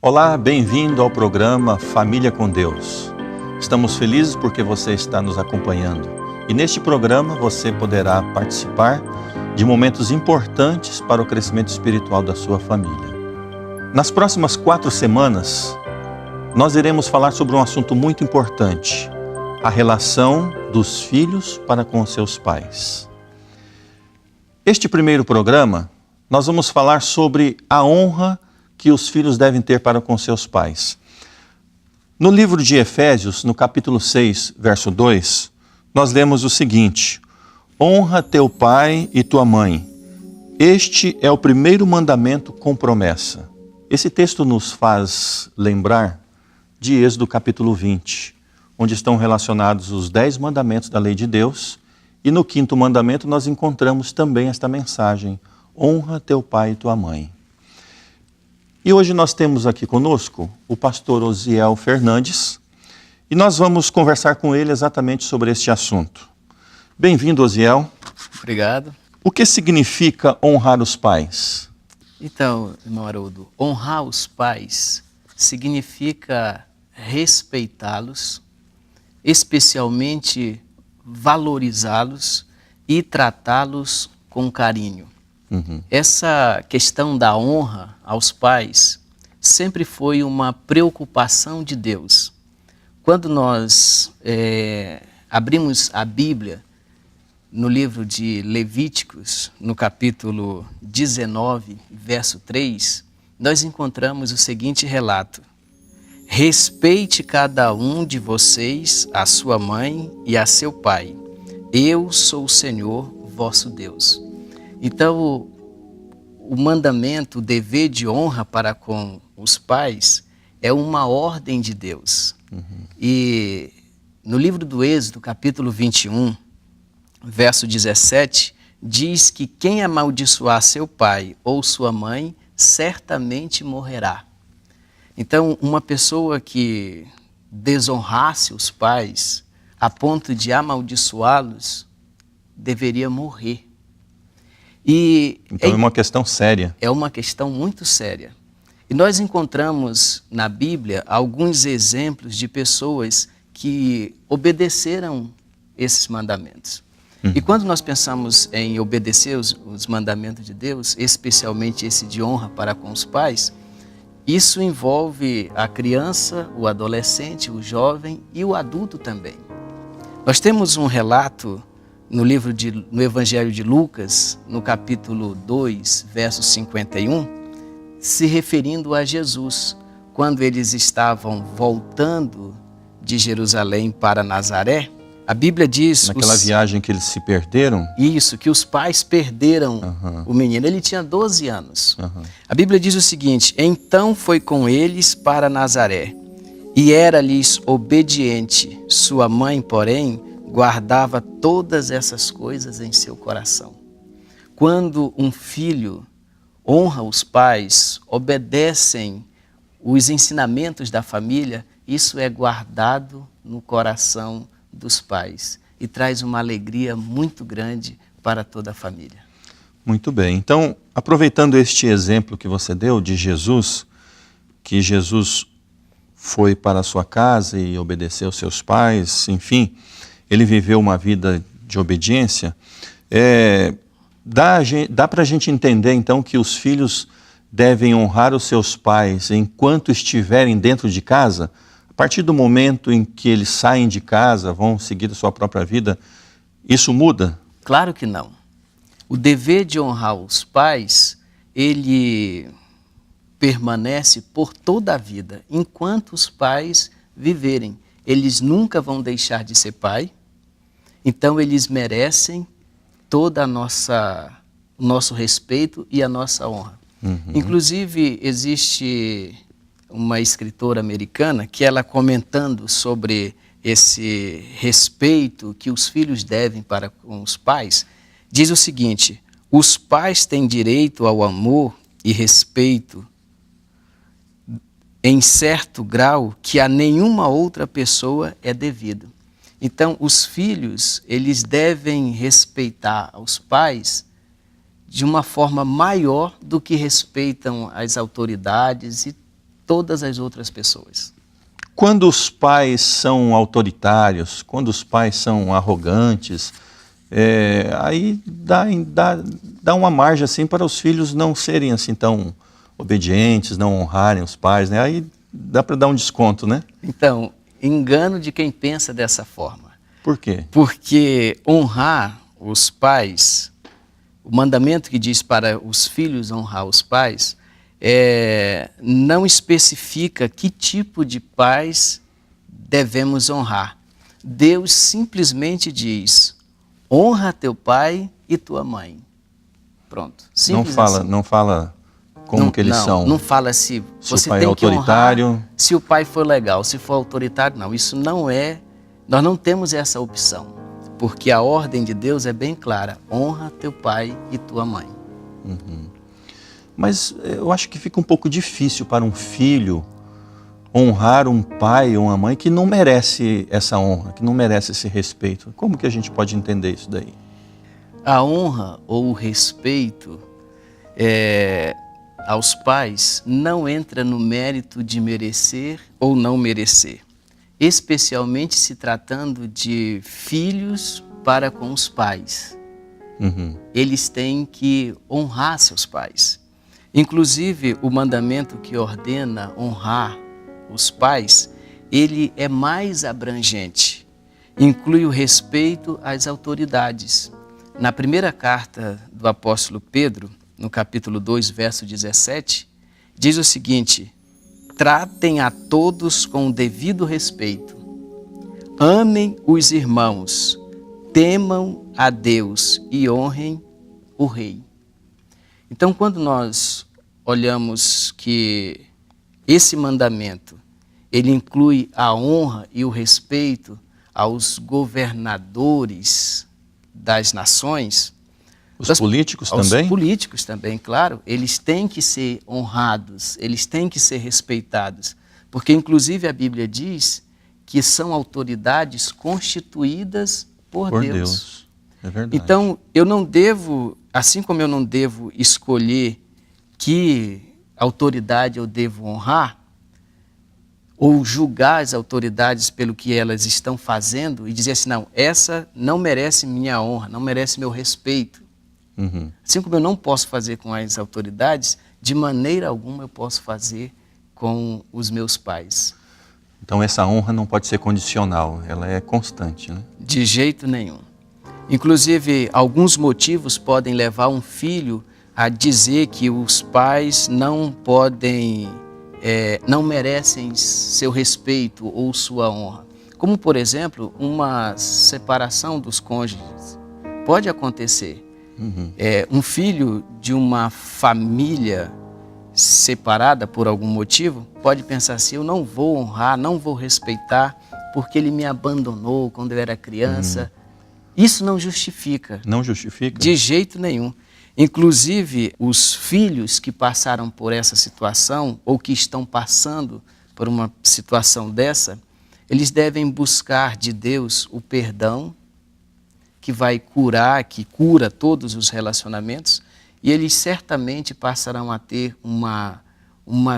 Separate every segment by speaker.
Speaker 1: Olá, bem-vindo ao programa Família com Deus. Estamos felizes porque você está nos acompanhando. E neste programa você poderá participar de momentos importantes para o crescimento espiritual da sua família. Nas próximas 4 semanas, nós iremos falar sobre um assunto muito importante: a relação dos filhos para com seus pais. Este primeiro programa, nós vamos falar sobre a honra que os filhos devem ter para com seus pais. No livro de Efésios, no capítulo 6, verso 2, nós lemos o seguinte: honra teu pai e tua mãe. Este é o primeiro mandamento com promessa. Esse texto nos faz lembrar de Êxodo capítulo 20, onde estão relacionados os 10 mandamentos da lei de Deus, e no 5º mandamento nós encontramos também esta mensagem: honra teu pai e tua mãe. E hoje nós temos aqui conosco o pastor Osiel Fernandes e nós vamos conversar com ele exatamente sobre este assunto. Bem-vindo, Osiel.
Speaker 2: Obrigado.
Speaker 1: O que significa honrar os pais?
Speaker 2: Então, irmão Haroldo, honrar os pais significa respeitá-los, especialmente valorizá-los e tratá-los com carinho. Essa questão da honra aos pais sempre foi uma preocupação de Deus. Quando nós abrimos a Bíblia no livro de Levíticos, no capítulo 19, verso 3, nós encontramos o seguinte relato: respeite cada um de vocês a sua mãe e a seu pai. Eu sou o Senhor, vosso Deus. Então, o mandamento, o dever de honra para com os pais é uma ordem de Deus. E no livro do Êxodo, capítulo 21, verso 17, diz que quem amaldiçoar seu pai ou sua mãe, certamente morrerá. Então, uma pessoa que desonrasse os pais a ponto de amaldiçoá-los, deveria morrer.
Speaker 1: Então é uma questão séria.
Speaker 2: É uma questão muito séria. E nós encontramos na Bíblia alguns exemplos de pessoas que obedeceram esses mandamentos. E quando nós pensamos em obedecer os mandamentos de Deus, especialmente esse de honra para com os pais, isso envolve a criança, o adolescente, o jovem e o adulto também. Nós temos um relato no Evangelho de Lucas, no capítulo 2, verso 51, se referindo a Jesus, quando eles estavam voltando de Jerusalém para Nazaré. A Bíblia diz...
Speaker 1: Naquela viagem que eles se perderam?
Speaker 2: Isso, que os pais perderam o menino. Ele tinha 12 anos. A Bíblia diz o seguinte: então foi com eles para Nazaré, e era-lhes obediente. Sua mãe, porém, guardava todas essas coisas em seu coração. Quando um filho honra os pais, obedecem os ensinamentos da família, isso é guardado no coração dos pais e traz uma alegria muito grande para toda a família.
Speaker 1: Muito bem. Então, aproveitando este exemplo que você deu de Jesus, que Jesus foi para a sua casa e obedeceu seus pais, enfim, ele viveu uma vida de obediência, dá para a gente entender então que os filhos devem honrar os seus pais enquanto estiverem dentro de casa. A partir do momento em que eles saem de casa, vão seguir a sua própria vida, isso muda?
Speaker 2: Claro que não. O dever de honrar os pais, ele permanece por toda a vida, enquanto os pais viverem. Eles nunca vão deixar de ser pai, então eles merecem toda o nosso respeito e a nossa honra. Inclusive, existe uma escritora americana que ela, comentando sobre esse respeito que os filhos devem para com os pais, diz o seguinte: os pais têm direito ao amor e respeito em certo grau que a nenhuma outra pessoa é devido. Então, os filhos, eles devem respeitar os pais de uma forma maior do que respeitam as autoridades e todas as outras pessoas.
Speaker 1: Quando os pais são autoritários, quando os pais são arrogantes, aí dá uma margem assim para os filhos não serem assim tão obedientes, não honrarem os pais, né? Aí dá para dar um desconto, né?
Speaker 2: Então, engano de quem pensa dessa forma.
Speaker 1: Por quê?
Speaker 2: Porque honrar os pais, o mandamento que diz para os filhos honrar os pais, não especifica que tipo de pais devemos honrar. Deus simplesmente diz: honra teu pai e tua mãe. Pronto. Simples assim.
Speaker 1: Não fala como que eles são.
Speaker 2: Não fala se você
Speaker 1: o pai
Speaker 2: tem
Speaker 1: é autoritário.
Speaker 2: que honrar, se o pai for legal, se for autoritário, não. Isso não é. Nós não temos essa opção, porque a ordem de Deus é bem clara: honra teu pai e tua mãe.
Speaker 1: Uhum. Mas eu acho que fica um pouco difícil para um filho honrar um pai ou uma mãe que não merece essa honra, que não merece esse respeito. Como que a gente pode entender isso daí?
Speaker 2: A honra ou o respeito aos pais não entra no mérito de merecer ou não merecer, especialmente se tratando de filhos para com os pais.
Speaker 1: Uhum.
Speaker 2: Eles têm que honrar seus pais. Inclusive, o mandamento que ordena honrar os pais, ele é mais abrangente. Inclui o respeito às autoridades. Na primeira carta do apóstolo Pedro, no capítulo 2, verso 17, diz o seguinte: tratem a todos com o devido respeito. Amem os irmãos, temam a Deus e honrem o rei. Então, quando nós olhamos que esse mandamento, ele inclui a honra e o respeito aos governadores das nações.
Speaker 1: Os políticos também?
Speaker 2: Os políticos também, claro. Eles têm que ser honrados, eles têm que ser respeitados. Porque, inclusive, a Bíblia diz que são autoridades constituídas por Deus.
Speaker 1: É verdade.
Speaker 2: Então, eu não devo, assim como eu não devo escolher que autoridade eu devo honrar, ou julgar as autoridades pelo que elas estão fazendo e dizer assim: não, essa não merece minha honra, não merece meu respeito.
Speaker 1: Uhum.
Speaker 2: Assim como eu não posso fazer com as autoridades, de maneira alguma eu posso fazer com os meus pais.
Speaker 1: Então essa honra não pode ser condicional, ela é constante, né?
Speaker 2: De jeito nenhum. Inclusive, alguns motivos podem levar um filho a dizer que os pais não podem, não merecem seu respeito ou sua honra. Como, por exemplo, uma separação dos cônjuges. Pode acontecer.
Speaker 1: Uhum.
Speaker 2: Um filho de uma família separada por algum motivo pode pensar assim: eu não vou honrar, não vou respeitar porque ele me abandonou quando eu era criança. Isso não justifica.
Speaker 1: Não justifica?
Speaker 2: De jeito nenhum. Inclusive, os filhos que passaram por essa situação ou que estão passando por uma situação dessa, eles devem buscar de Deus o perdão que vai curar, que cura todos os relacionamentos, e eles certamente passarão a ter uma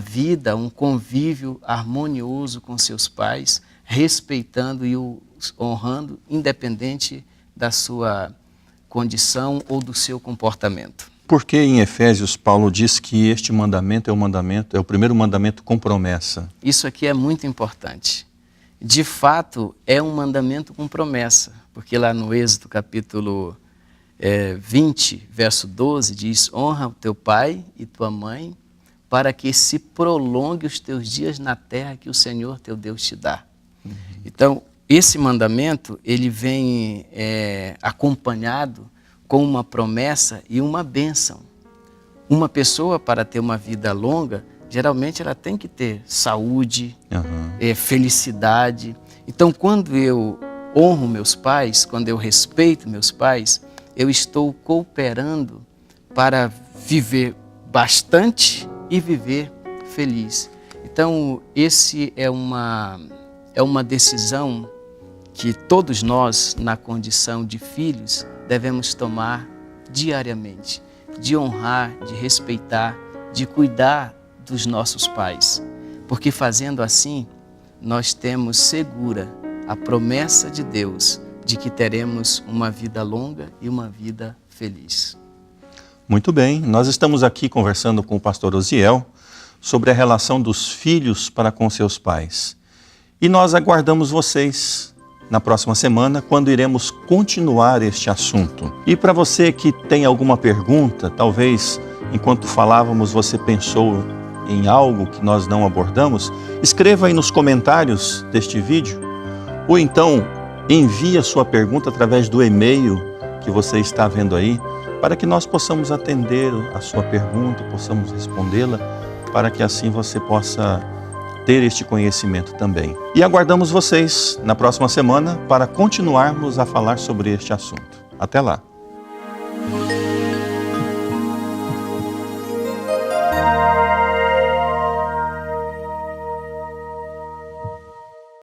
Speaker 2: vida, um convívio harmonioso com seus pais, respeitando e os honrando, independente da sua condição ou do seu comportamento.
Speaker 1: Porque em Efésios Paulo diz que este mandamento é o primeiro mandamento com promessa?
Speaker 2: Isso aqui é muito importante. De fato, é um mandamento com promessa, porque lá no Êxodo capítulo 20, verso 12, diz: honra o teu pai e tua mãe, para que se prolongue os teus dias na terra que o Senhor teu Deus te dá. Uhum. Então, esse mandamento, ele vem acompanhado com uma promessa e uma bênção. Uma pessoa, para ter uma vida longa, geralmente ela tem que ter saúde, felicidade. Então, quando eu honro meus pais, quando eu respeito meus pais, eu estou cooperando para viver bastante e viver feliz. Então, esse é uma decisão que todos nós, na condição de filhos, devemos tomar diariamente, de honrar, de respeitar, de cuidar dos nossos pais. porque fazendo assim, nós temos segura a promessa de Deus de que teremos uma vida longa e uma vida feliz.
Speaker 1: Muito bem, nós estamos aqui conversando com o pastor Osiel sobre a relação dos filhos para com seus pais. E nós aguardamos vocês na próxima semana, quando iremos continuar este assunto. E para você que tem alguma pergunta, talvez enquanto falávamos você pensou em algo que nós não abordamos, escreva aí nos comentários deste vídeo, ou então envie a sua pergunta através do e-mail que você está vendo aí, para que nós possamos atender a sua pergunta, possamos respondê-la, para que assim você possa ter este conhecimento também. E aguardamos vocês na próxima semana para continuarmos a falar sobre este assunto. Até lá!